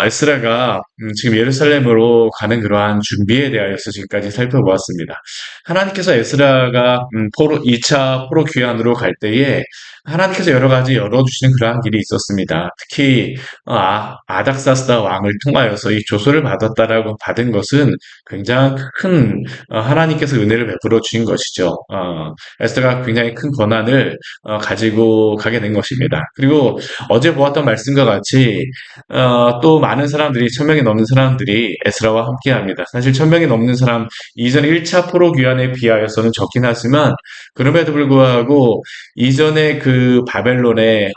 에스라가 지금 예루살렘으로 가는 그러한 준비에 대하여서 지금까지 살펴보았습니다. 하나님께서 에스라가 2차 포로 귀환으로 갈 때에 하나님께서 여러 가지 열어주시는 그러한 길이 있었습니다. 특히 아닥사스다 왕을 통하여서 이 조소를 받은 것은 굉장히 큰 하나님께서 은혜를 베풀어 주신 것이죠. 에스라가 굉장히 큰 권한을 가지고 가게 된 것입니다. 그리고 어제 보았던 말씀과 같이 또 많은 사람들이, 1000명이 넘는 사람들이 에스라와 함께 합니다. 사실 1000명이 넘는 사람, 이전 1차 포로 귀환에 비하여서는 적긴 하지만, 그럼에도 불구하고, 이전에 그 바벨론의,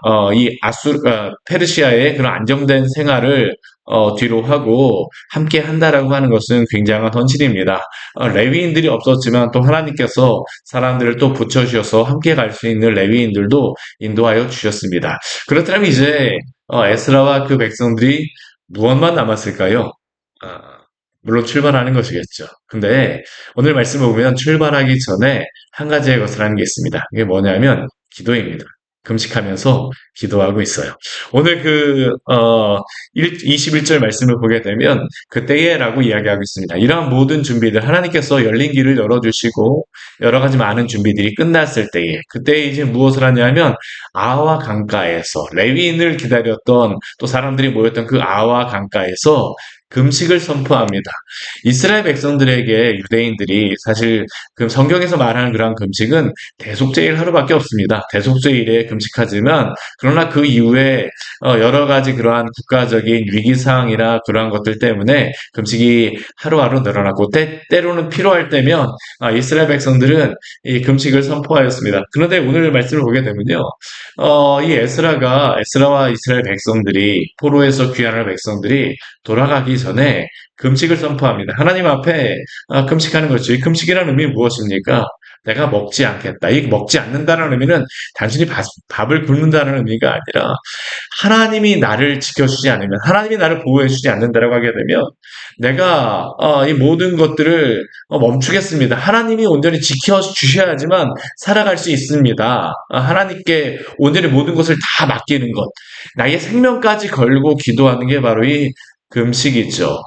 페르시아의 그런 안정된 생활을 뒤로 하고 함께 한다라고 하는 것은 굉장한 헌신입니다. 레위인들이 없었지만 또 하나님께서 사람들을 또 붙여주셔서 함께 갈 수 있는 레위인들도 인도하여 주셨습니다. 그렇다면 이제 에스라와 그 백성들이 무엇만 남았을까요? 아, 물론 출발하는 것이겠죠. 근데 오늘 말씀을 보면 출발하기 전에 한 가지의 것을 하는 게 있습니다. 이게 뭐냐면 기도입니다. 금식하면서 기도하고 있어요. 오늘 21절 말씀을 보게 되면 그때에라고 이야기하고 있습니다. 이러한 모든 준비들, 하나님께서 열린 길을 열어주시고 여러 가지 많은 준비들이 끝났을 때에, 그때 이제 무엇을 하냐면 아와 강가에서 레위인을 기다렸던 또 사람들이 모였던 그 아와 강가에서 금식을 선포합니다. 이스라엘 백성들에게 유대인들이 사실 그 성경에서 말하는 그러한 금식은 대속죄일 하루밖에 없습니다. 대속죄일에 금식하지만 그러나 그 이후에 여러 가지 그러한 국가적인 위기 상황이나 그러한 것들 때문에 금식이 하루하루 늘어나고 때로는 필요할 때면 이스라엘 백성들은 이 금식을 선포하였습니다. 그런데 오늘 말씀을 보게 되면요. 이 에스라와 이스라엘 백성들이 포로에서 귀환할 백성들이 돌아가기 전에 금식을 선포합니다. 하나님 앞에 금식하는 것이, 이 금식이라는 의미는 무엇입니까? 내가 먹지 않겠다. 이 먹지 않는다는 의미는 단순히 밥을 굶는다는 의미가 아니라 하나님이 나를 지켜주지 않으면, 하나님이 나를 보호해주지 않는다라고 하게 되면 내가 이 모든 것들을 멈추겠습니다. 하나님이 온전히 지켜주셔야지만 살아갈 수 있습니다. 하나님께 온전히 모든 것을 다 맡기는 것, 나의 생명까지 걸고 기도하는 게 바로 이 금식이죠.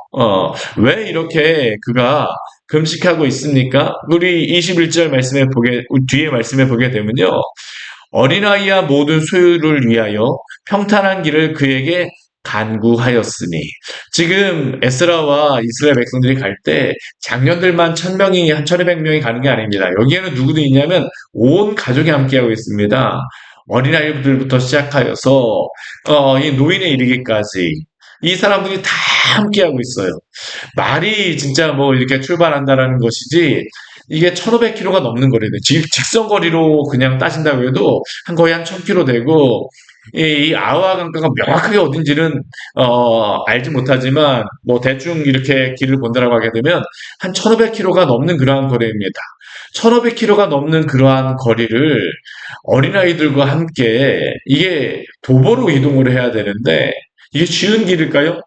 왜 이렇게 그가 금식하고 있습니까? 우리 21절 뒤에 말씀에 보게 되면요. 어린아이와 모든 소유를 위하여 평탄한 길을 그에게 간구하였으니. 지금 에스라와 이스라엘 백성들이 갈 때 장년들만 1000명이, 한 1200명이 가는 게 아닙니다. 여기에는 누구도 있냐면 온 가족이 함께하고 있습니다. 어린아이들부터 시작하여서 이 노인에 이르기까지 이 사람들이 다 함께하고 있어요. 말이 진짜 뭐 이렇게 출발한다라는 것이지, 이게 1500km가 넘는 거리네. 직선거리로 그냥 따진다고 해도 거의 한 1000km 되고, 이 아와 강가가 명확하게 어딘지는 알지 못하지만 뭐 대충 이렇게 길을 본다라고 하게 되면 한 1500km가 넘는 그러한 거리입니다. 1500km가 넘는 그러한 거리를 어린아이들과 함께, 이게 도보로 이동을 해야 되는데 이게 쉬운 길일까요?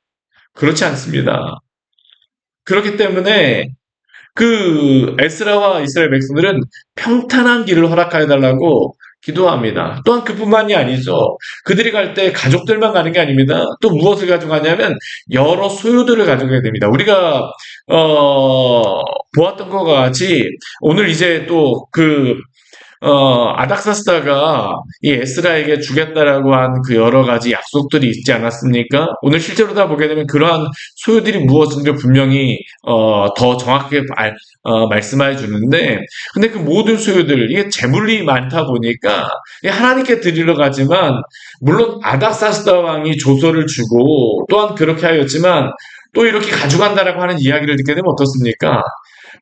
그렇지 않습니다. 그렇기 때문에 그 에스라와 이스라엘 백성들은 평탄한 길을 허락하여 달라고 기도합니다. 또한 그뿐만이 아니죠. 그들이 갈 때 가족들만 가는 게 아닙니다. 또 무엇을 가져가냐면 여러 소유들을 가져가게 됩니다. 우리가 보았던 것과 같이 오늘 이제 또그 아닥사스다가 이 에스라에게 주겠다라고 한 그 여러 가지 약속들이 있지 않았습니까? 오늘 실제로 다 보게 되면 그러한 소유들이 무엇인지 분명히 더 정확하게 말씀해 주는데, 근데 그 모든 소유들, 이게 재물이 많다 보니까 하나님께 드리러 가지만, 물론 아닥사스다 왕이 조서를 주고 또한 그렇게 하였지만 또 이렇게 가져간다라고 하는 이야기를 듣게 되면 어떻습니까?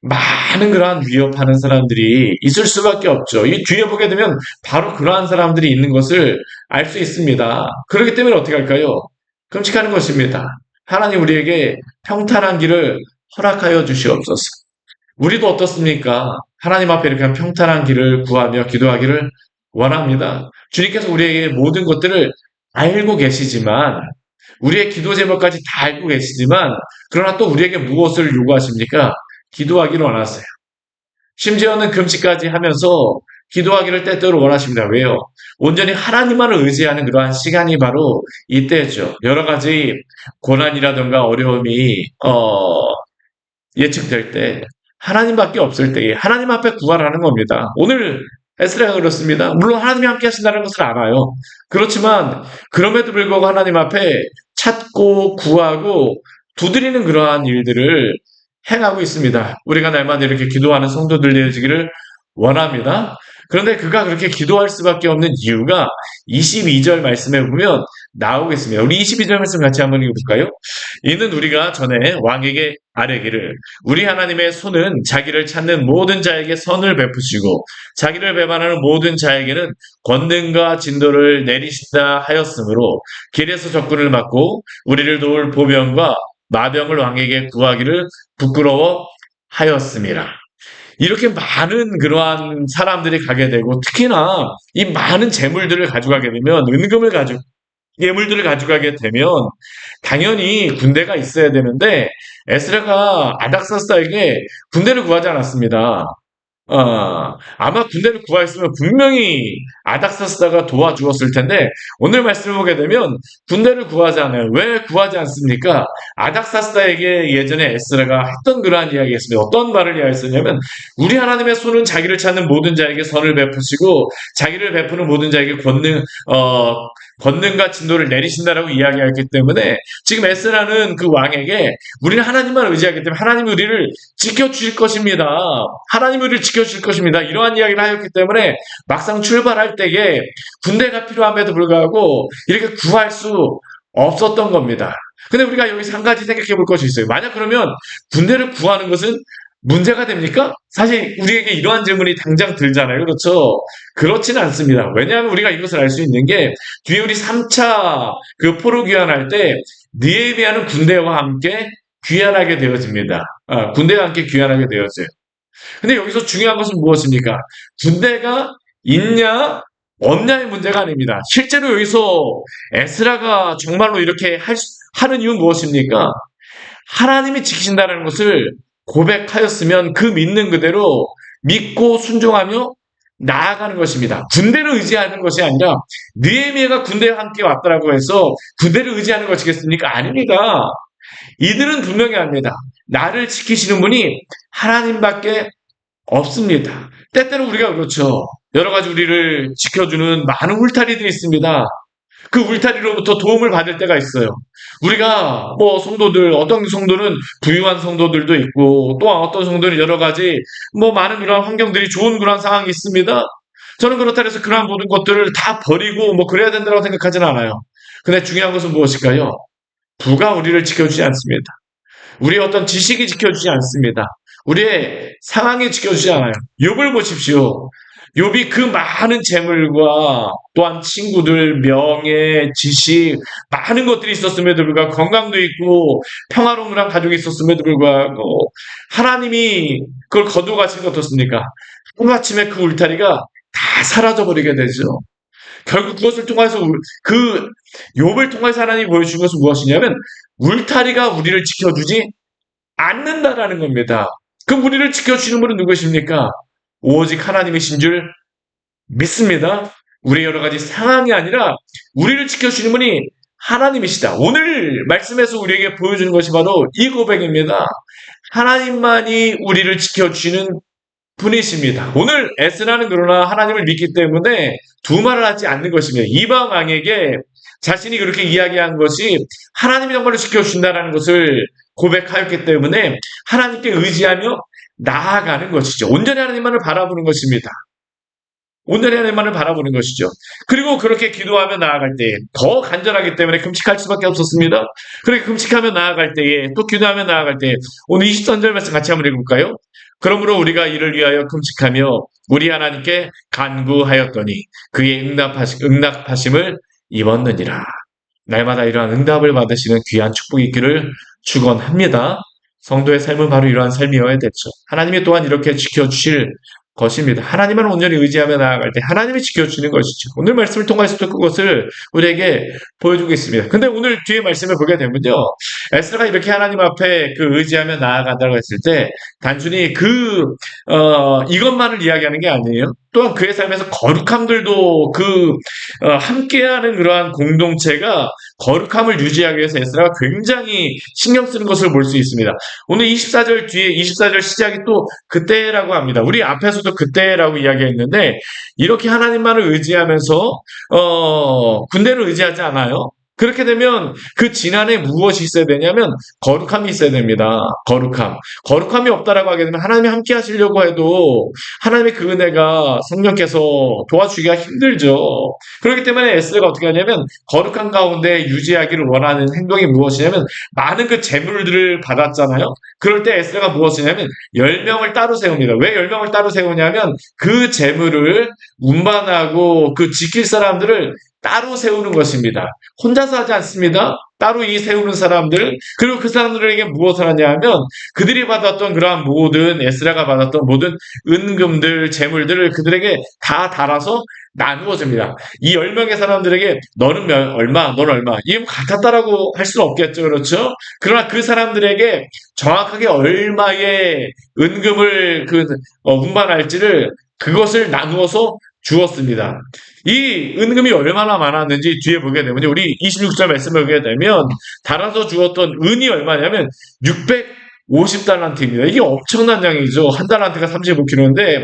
많은 그러한 위협하는 사람들이 있을 수밖에 없죠. 이 뒤에 보게 되면 바로 그러한 사람들이 있는 것을 알 수 있습니다. 그렇기 때문에 어떻게 할까요? 금식하는 것입니다. 하나님 우리에게 평탄한 길을 허락하여 주시옵소서. 우리도 어떻습니까? 하나님 앞에 이렇게 평탄한 길을 구하며 기도하기를 원합니다. 주님께서 우리에게 모든 것들을 알고 계시지만, 우리의 기도 제목까지 다 알고 계시지만, 그러나 또 우리에게 무엇을 요구하십니까? 기도하기를 원하세요. 심지어는 금식까지 하면서 기도하기를 때때로 원하십니다. 왜요? 온전히 하나님만을 의지하는 그러한 시간이 바로 이때죠. 여러 가지 고난이라든가 어려움이 예측될 때 하나님밖에 없을 때에 하나님 앞에 구하라는 겁니다. 오늘 에스라가 그렇습니다. 물론 하나님이 함께 하신다는 것을 알아요. 그렇지만 그럼에도 불구하고 하나님 앞에 찾고 구하고 두드리는 그러한 일들을 행하고 있습니다. 우리가 날마다 이렇게 기도하는 성도들 되어지기를 원합니다. 그런데 그가 그렇게 기도할 수밖에 없는 이유가 22절 말씀에 보면 나오겠습니다. 우리 22절 말씀 같이 한번 읽어볼까요? 이는 우리가 전에 왕에게 아뢰기를 우리 하나님의 손은 자기를 찾는 모든 자에게 선을 베푸시고 자기를 배반하는 모든 자에게는 권능과 진도를 내리신다 하였으므로 길에서 적군을 막고 우리를 도울 보병과 마병을 왕에게 구하기를 부끄러워 하였습니다. 이렇게 많은 그러한 사람들이 가게 되고 특히나 이 많은 재물들을 가져가게 되면 예물들을 가져가게 되면 당연히 군대가 있어야 되는데 에스라가 아닥사스다에게 군대를 구하지 않았습니다. 아마 군대를 구하였으면 분명히 아닥사스다가 도와주었을 텐데 오늘 말씀을 보게 되면 군대를 구하지 않아요. 왜 구하지 않습니까? 아닥사스다에게 예전에 에스라가 했던 그러한 이야기가 있습니다. 어떤 말을 이야기했었냐면 우리 하나님의 손은 자기를 찾는 모든 자에게 선을 베푸시고 자기를 베푸는 모든 자에게 권능과 진도를 내리신다라고 이야기했기 때문에 지금 에스라는 그 왕에게 우리는 하나님만 의지하기 때문에 하나님이 우리를 지켜주실 것입니다. 하나님이 우리를 지켜주실 것입니다. 이러한 이야기를 하였기 때문에 막상 출발할 때에 군대가 필요함에도 불구하고 이렇게 구할 수 없었던 겁니다. 근데 우리가 여기서 한 가지 생각해 볼 것이 있어요. 만약 그러면 군대를 구하는 것은 문제가 됩니까? 사실 우리에게 이러한 질문이 당장 들잖아요. 그렇죠? 그렇지는 않습니다. 왜냐하면 우리가 이것을 알 수 있는 게 뒤에 우리 3차 그 포로 귀환할 때 느헤미야는 군대와 함께 귀환하게 되어집니다. 군대와 함께 귀환하게 되어져요. 근데 여기서 중요한 것은 무엇입니까? 군대가 있냐 없냐의 문제가 아닙니다. 실제로 여기서 에스라가 정말로 이렇게 하는 이유는 무엇입니까? 하나님이 지키신다는 것을 고백하였으면 그 믿는 그대로 믿고 순종하며 나아가는 것입니다. 군대를 의지하는 것이 아니라 느헤미야가 군대와 함께 왔다라고 해서 군대를 의지하는 것이겠습니까? 아닙니다. 이들은 분명히 압니다. 나를 지키시는 분이 하나님밖에 없습니다. 때때로 우리가 그렇죠. 여러 가지 우리를 지켜주는 많은 울타리들이 있습니다. 그 울타리로부터 도움을 받을 때가 있어요. 우리가 성도들 어떤 성도는 부유한 성도들도 있고 또한 어떤 성도는 여러 가지 많은 그런 환경들이 좋은 그런 상황이 있습니다. 저는 그렇다 해서 그러한 모든 것들을 다 버리고 그래야 된다고 생각하지는 않아요. 근데 중요한 것은 무엇일까요? 부가 우리를 지켜주지 않습니다. 우리의 어떤 지식이 지켜주지 않습니다. 우리의 상황이 지켜주지 않아요. 욥을 보십시오. 욥이 그 많은 재물과 또한 친구들, 명예, 지식, 많은 것들이 있었음에도 불구하고 건강도 있고 평화로운 그런 가족이 있었음에도 불구하고 하나님이 그걸 거두어가신 게 어떻습니까? 하루아침에 그 울타리가 다 사라져버리게 되죠. 결국 그것을 통해서 그 욥을 통해서 하나님이 보여준 것은 무엇이냐면 울타리가 우리를 지켜주지 않는다라는 겁니다. 그럼 우리를 지켜주시는 분은 누구십니까? 오직 하나님이신 줄 믿습니다. 우리 여러 가지 상황이 아니라 우리를 지켜주시는 분이 하나님이시다. 오늘 말씀에서 우리에게 보여주는 것이 바로 이 고백입니다. 하나님만이 우리를 지켜주시는 분이십니다. 오늘 에스라는 그러나 하나님을 믿기 때문에 두 말을 하지 않는 것입니다. 이방 왕에게 자신이 그렇게 이야기한 것이 하나님이 정말로 지켜주신다는 것을 고백하였기 때문에 하나님께 의지하며 나아가는 것이죠. 온전히 하나님만을 바라보는 것입니다. 온전히 하나님만을 바라보는 것이죠. 그리고 그렇게 기도하며 나아갈 때에 더 간절하기 때문에 금식할 수밖에 없었습니다. 그렇게 금식하며 나아갈 때에 또 기도하며 나아갈 때에 오늘 23절 말씀 같이 한번 읽어볼까요? 그러므로 우리가 이를 위하여 금식하며 우리 하나님께 간구하였더니 그의 응답하심을 입었느니라. 날마다 이러한 응답을 받으시는 귀한 축복이 있기를 축원합니다. 성도의 삶은 바로 이러한 삶이어야 됐죠. 하나님이 또한 이렇게 지켜주실 것입니다. 하나님을 온전히 의지하며 나아갈 때 하나님이 지켜주시는 것이죠. 오늘 말씀을 통해서도 그것을 우리에게 보여주고 있습니다. 근데 오늘 뒤에 말씀을 보게 되면요. 에스라가 이렇게 하나님 앞에 그 의지하며 나아간다고 했을 때 단순히 이것만을 이야기하는 게 아니에요. 또한 그의 삶에서 거룩함들도 함께하는 그러한 공동체가 거룩함을 유지하기 위해서 에스라가 굉장히 신경 쓰는 것을 볼 수 있습니다. 오늘 24절 뒤에 24절 시작이 또 그때라고 합니다. 우리 앞에서도 그때라고 이야기했는데 이렇게 하나님만을 의지하면서 군대를 의지하지 않아요. 그렇게 되면 그 진안에 무엇이 있어야 되냐면 거룩함이 있어야 됩니다. 거룩함. 거룩함이 없다라고 하게 되면 하나님이 함께 하시려고 해도 하나님의 그 은혜가 성령께서 도와주기가 힘들죠. 그렇기 때문에 에스더가 어떻게 하냐면 거룩한 가운데 유지하기를 원하는 행동이 무엇이냐면 많은 그 재물들을 받았잖아요. 그럴 때 에스더가 무엇이냐면 10명을 따로 세웁니다. 왜 10명을 따로 세우냐면 그 재물을 운반하고 그 지킬 사람들을 따로 세우는 것입니다. 혼자서 하지 않습니다. 따로 이 세우는 사람들, 그리고 그 사람들에게 무엇을 하냐 하면 그들이 받았던 그러한 모든, 에스라가 받았던 모든 은금들, 재물들을 그들에게 다 달아서 나누어 줍니다. 이 10명의 사람들에게 너는 얼마, 너는 얼마. 이게 같았다라고 할 수는 없겠죠. 그렇죠? 그러나 그 사람들에게 정확하게 얼마의 은금을 운반할지를 그것을 나누어서 주었습니다. 이 은금이 얼마나 많았는지 뒤에 보게 되면 우리 26절 말씀을 보게 되면 달아서 주었던 은이 얼마냐면 650달란트입니다. 이게 엄청난 양이죠. 한 달란트가 35kg인데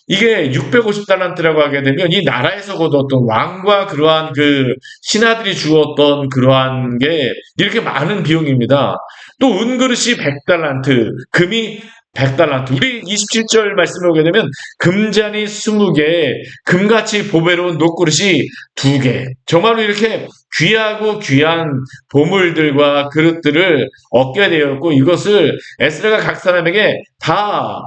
이게 650달란트라고 하게 되면 이 나라에서 거두었던 왕과 그러한 그 신하들이 주었던 그러한 게 이렇게 많은 비용입니다. 또 은그릇이 100달란트, 금이 100달란트. 우리 27절 말씀을 보게 되면 금잔이 20개, 금같이 보배로운 녹그릇이 2개. 정말로 이렇게 귀하고 귀한 보물들과 그릇들을 얻게 되었고 이것을 에스라가 각 사람에게 다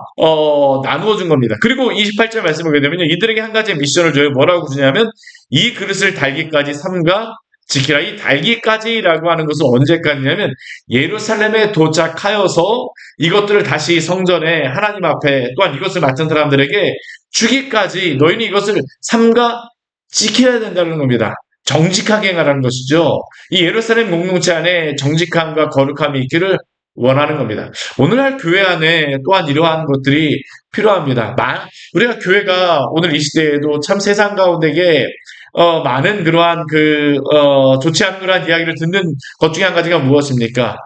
나누어 준 겁니다. 그리고 28절 말씀을 보게 되면 이들에게 한 가지 미션을 줘요. 뭐라고 주냐면 이 그릇을 달기까지 삼가 지키라. 이 달기까지라고 하는 것은 언제까지냐면 예루살렘에 도착하여서 이것들을 다시 성전에 하나님 앞에 또한 이것을 맡은 사람들에게 주기까지 너희는 이것을 삼가 지켜야 된다는 겁니다. 정직하게 행하라는 것이죠. 이 예루살렘 공동체 안에 정직함과 거룩함이 있기를 원하는 겁니다. 오늘날 교회 안에 또한 이러한 것들이 필요합니다. 우리가 교회가 오늘 이 시대에도 참 세상 가운데에 많은 그러한 좋지 않은 그러한 이야기를 듣는 것 중에 한 가지가 무엇입니까?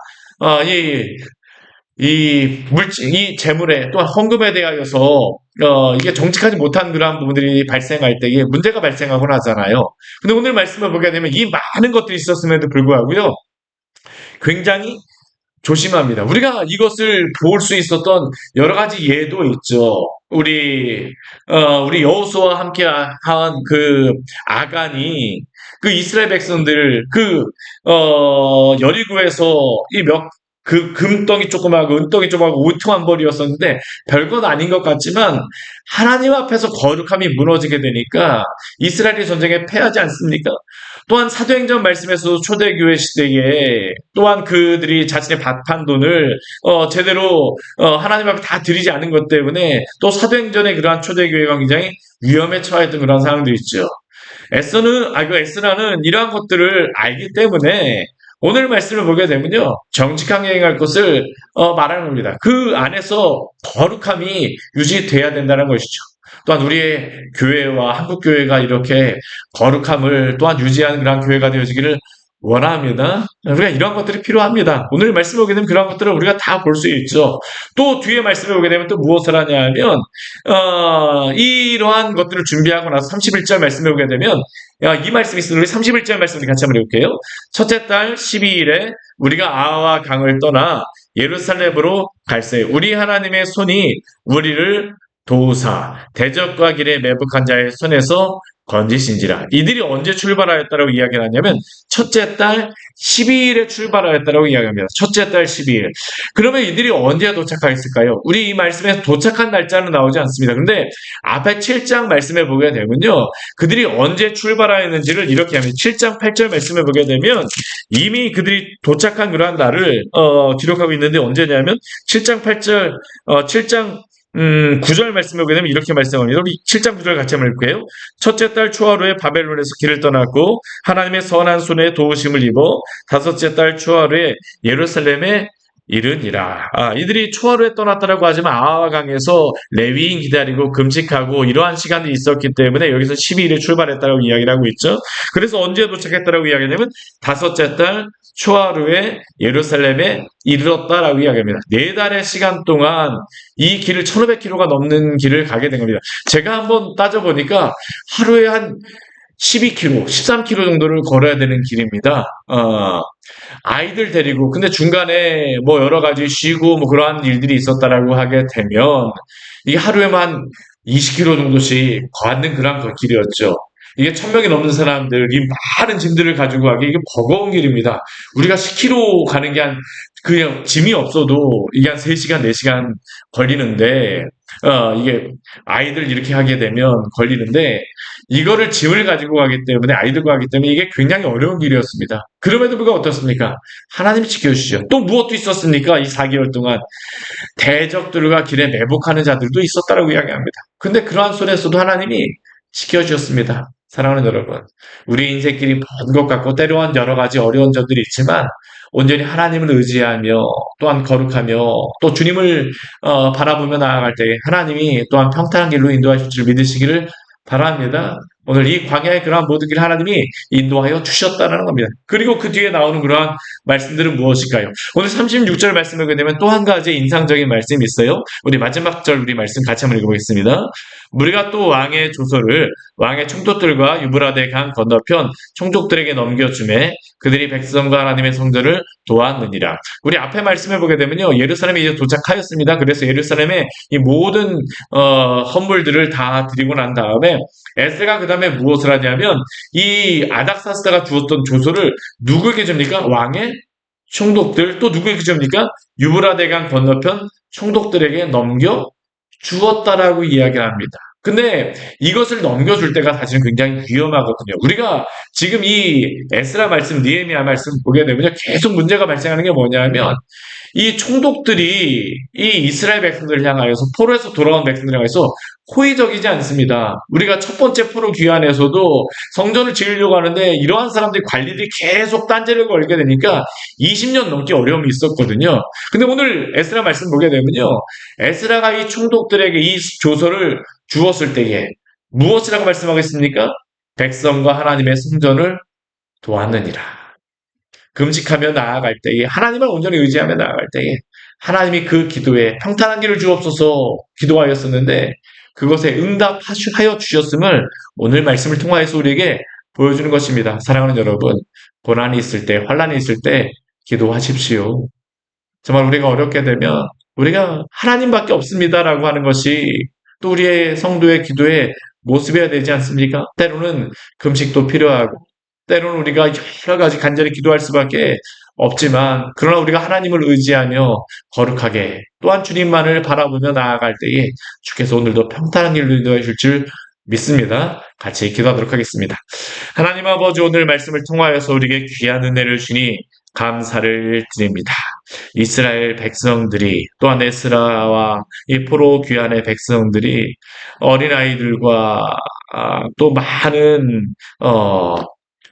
이 재물에 또한 헌금에 대하여서 이게 정직하지 못한 그러한 부분들이 발생할 때에 문제가 발생하곤 하잖아요. 근데 오늘 말씀을 보게 되면 이 많은 것들이 있었음에도 불구하고요. 굉장히 조심합니다. 우리가 이것을 볼 수 있었던 여러 가지 예도 있죠. 우리 여호수아와 함께 한 그 아간이 그 이스라엘 백성들 여리고에서 금덩이 조그마하고 은덩이 조그마하고 우퉁한 벌이었었는데 별것 아닌 것 같지만 하나님 앞에서 거룩함이 무너지게 되니까 이스라엘이 전쟁에 패하지 않습니까? 또한 사도행전 말씀에서 초대교회 시대에 또한 그들이 자신의 밭판 돈을 제대로 하나님 앞에 다 드리지 않은 것 때문에 또 사도행전의 그러한 초대교회가 굉장히 위험에 처했던 그런 상황도 있죠. 에스라는 이러한 것들을 알기 때문에 오늘 말씀을 보게 되면요. 정직하게 행할 것을 말하는 겁니다. 그 안에서 거룩함이 유지돼야 된다는 것이죠. 또한 우리의 교회와 한국교회가 이렇게 거룩함을 또한 유지하는 그런 교회가 되어지기를 원합니다. 우리가 이런 것들이 필요합니다. 오늘 말씀을 보게 되면 그런 것들을 우리가 다 볼 수 있죠. 또 뒤에 말씀을 보게 되면 또 무엇을 하냐 하면 이러한 것들을 준비하고 나서 31절 말씀을 보게 되면 이 말씀이 있으니 우리 31절 말씀을 같이 한번 읽을게요. 첫째 달 12일에 우리가 아와 강을 떠나 예루살렘으로 갈새 우리 하나님의 손이 우리를 도우사 대적과 길에 매복한 자의 손에서 건지신지라. 이들이 언제 출발하였다라고 이야기를 하냐면 첫째 달 12일에 출발하였다라고 이야기합니다. 첫째 달 12일. 그러면 이들이 언제 도착하였을까요? 우리 이 말씀에 도착한 날짜는 나오지 않습니다. 근데 앞에 7장 말씀에 보게 되면요. 그들이 언제 출발하였는지를 이렇게 합니다. 7장 8절 말씀에 보게 되면 이미 그들이 도착한 그러한 날을 기록하고 있는데 언제냐면 7장 8절 7장 9절 말씀을 보게 되면 이렇게 말씀합니다. 우리 7장 9절 같이 한번 읽을게요. 첫째 달 초하루에 바벨론에서 길을 떠났고 하나님의 선한 손에 도우심을 입어 다섯째 달 초하루에 예루살렘에 이르니라. 이들이 초하루에 떠났다라고 하지만 아하강에서 레위인 기다리고 금식하고 이러한 시간이 있었기 때문에 여기서 12일에 출발했다라고 이야기를 하고 있죠. 그래서 언제 도착했다라고 이야기하냐면 다섯째 달 초하루에 예루살렘에 이르렀다라고 이야기합니다. 4달의 시간 동안 이 길을 1500km가 넘는 길을 가게 된 겁니다. 제가 한번 따져보니까 하루에 한 12km, 13km 정도를 걸어야 되는 길입니다. 아이들 데리고, 근데 중간에 뭐 여러 가지 쉬고 뭐 그러한 일들이 있었다라고 하게 되면 이게 하루에만 20km 정도씩 걷는 그런 길이었죠. 이게 1000명이 넘는 사람들이 많은 짐들을 가지고 가기 이게 버거운 길입니다. 우리가 10km 가는 게 그냥 짐이 없어도 이게 한 3시간, 4시간 걸리는데, 이게 아이들 이렇게 하게 되면 걸리는데, 이거를 짐을 가지고 가기 때문에, 아이들과 가기 때문에 이게 굉장히 어려운 길이었습니다. 그럼에도 불구하고 어떻습니까? 하나님이 지켜주시죠. 또 무엇도 있었습니까? 이 4개월 동안. 대적들과 길에 매복하는 자들도 있었다라고 이야기합니다. 근데 그러한 속에서도 하나님이 지켜주셨습니다. 사랑하는 여러분, 우리 인생길이 먼 것 같고 때로는 여러 가지 어려운 점들이 있지만 온전히 하나님을 의지하며 또한 거룩하며 또 주님을 바라보며 나아갈 때 하나님이 또한 평탄한 길로 인도하실 줄 믿으시기를 바랍니다. 오늘 이 광야의 그러한 모든 길을 하나님이 인도하여 주셨다는 겁니다. 그리고 그 뒤에 나오는 그러한 말씀들은 무엇일까요? 오늘 36절 말씀을 보게 되면 또 한 가지 인상적인 말씀이 있어요. 우리 마지막 절 우리 말씀 같이 한번 읽어보겠습니다. 우리가 또 왕의 조서를 왕의 총독들과 유브라데 강 건너편 총독들에게 넘겨주매 그들이 백성과 하나님의 성전을 도왔느니라. 우리 앞에 말씀을 보게 되면요. 예루살렘에 이제 도착하였습니다. 그래서 예루살렘에 이 모든 헌물들을 다 드리고 난 다음에 에스가 그 다음에 무엇을 하냐면 이 아닥사스다가 주었던 조서를 누구에게 줍니까? 왕의 총독들 또 누구에게 줍니까? 유브라데강 건너편 총독들에게 넘겨 주었다라고 이야기를 합니다. 근데 이것을 넘겨줄 때가 사실은 굉장히 위험하거든요. 우리가 지금 이 에스라 말씀, 느헤미야 말씀 보게 되면 계속 문제가 발생하는 게 뭐냐면 이 총독들이 이 이스라엘 백성들을 향하여서 포로에서 돌아온 백성들을 향해서 호의적이지 않습니다. 우리가 첫 번째 포로 귀환에서도 성전을 지으려고 하는데 이러한 사람들이 관리들이 계속 딴지를 걸게 되니까 20년 넘게 어려움이 있었거든요. 근데 오늘 에스라 말씀 보게 되면요. 에스라가 이 총독들에게 이 조서를 주었을 때에 무엇이라고 말씀하겠습니까? 백성과 하나님의 성전을 도왔느니라. 금식하며 나아갈 때에 하나님을 온전히 의지하며 나아갈 때에 하나님이 그 기도에 평탄한 길을 주옵소서 기도하였었는데 그것에 응답하여 주셨음을 오늘 말씀을 통하여서 우리에게 보여주는 것입니다. 사랑하는 여러분, 고난이 있을 때, 환란이 있을 때 기도하십시오. 정말 우리가 어렵게 되면 우리가 하나님밖에 없습니다라고 하는 것이 또 우리의 성도의 기도의 모습이어야 되지 않습니까? 때로는 금식도 필요하고 때로는 우리가 여러 가지 간절히 기도할 수밖에 없지만 그러나 우리가 하나님을 의지하며 거룩하게 또한 주님만을 바라보며 나아갈 때에 주께서 오늘도 평탄한 길로 인도해 줄 줄 믿습니다. 같이 기도하도록 하겠습니다. 하나님 아버지 오늘 말씀을 통하여서 우리에게 귀한 은혜를 주니 감사를 드립니다. 이스라엘 백성들이 또한 에스라와 이 포로 귀환의 백성들이 어린아이들과 또 많은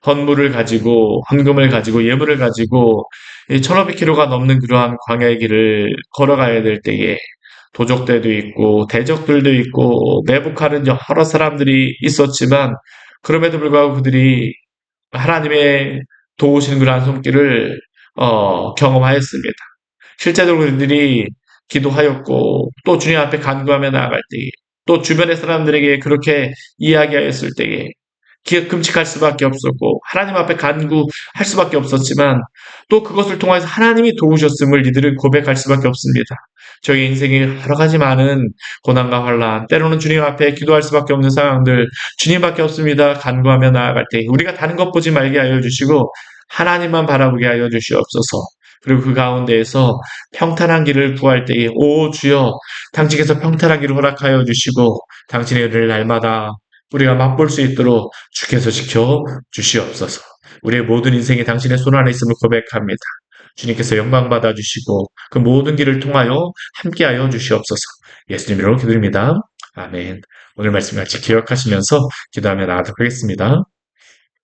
헌물을 가지고 헌금을 가지고 예물을 가지고 1500km가 넘는 그러한 광야의 길을 걸어가야 될 때에 도적대도 있고 대적들도 있고 매복하는 여러 사람들이 있었지만 그럼에도 불구하고 그들이 하나님의 도우시는 그러한 손길을 경험하였습니다. 실제적으로 그들이 기도하였고 또 주님 앞에 간구하며 나아갈 때에 또 주변의 사람들에게 그렇게 이야기하였을 때에 금식할 수밖에 없었고 하나님 앞에 간구할 수밖에 없었지만 또 그것을 통해서 하나님이 도우셨음을 이들은 고백할 수밖에 없습니다. 저희 인생에 여러 가지 많은 고난과 환란, 때로는 주님 앞에 기도할 수밖에 없는 상황들, 주님밖에 없습니다. 간구하며 나아갈 때 우리가 다른 것 보지 말게 하여 주시고 하나님만 바라보게 하여 주시옵소서. 그리고 그 가운데에서 평탄한 길을 구할 때에 오 주여 당신께서 평탄한 길을 허락하여 주시고 당신의 은혜를 날마다 우리가 맛볼 수 있도록 주께서 지켜 주시옵소서. 우리의 모든 인생이 당신의 손 안에 있음을 고백합니다. 주님께서 영광 받아 주시고 그 모든 길을 통하여 함께하여 주시옵소서. 예수님 이름으로 기도드립니다. 아멘. 오늘 말씀 같이 기억하시면서 기도하며 나가도록 하겠습니다.